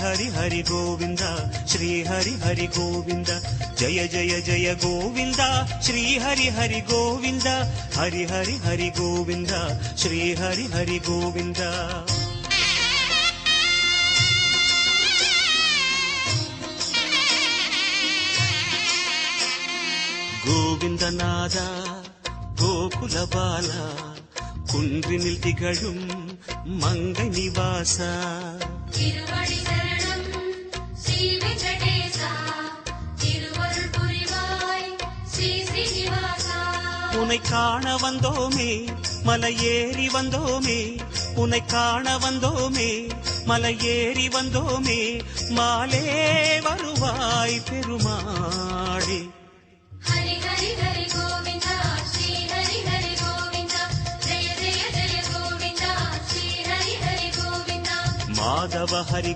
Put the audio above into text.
हरि हरि गोविंद श्री हरि हरि गोविंद जय जय जय गोविंद श्री हरि हरि गोविंद हरि हरि हरि गोविंद श्री हरि हरि गोविंद गोविंदनादा गोकुल बाला कुंद्रिनिल तिगழும் मंगै निवासा திருவடி சரணம் ஸ்ரீ வெங்கடேசா திருவருள் புரிவாய் ஸ்ரீ ஸ்ரீனிவாசா உன்னை காண வந்தோமே மலையேறி வந்தோமே உன்னை காண வந்தோமே மலையேறி வந்தோமே மாலே வருவாய் பெருமாளே हरि हरि हरि गोविंद श्री हरि हरि गोविंद जय जय जय गोविंद श्री हरि हरि गोविंद माधव हरि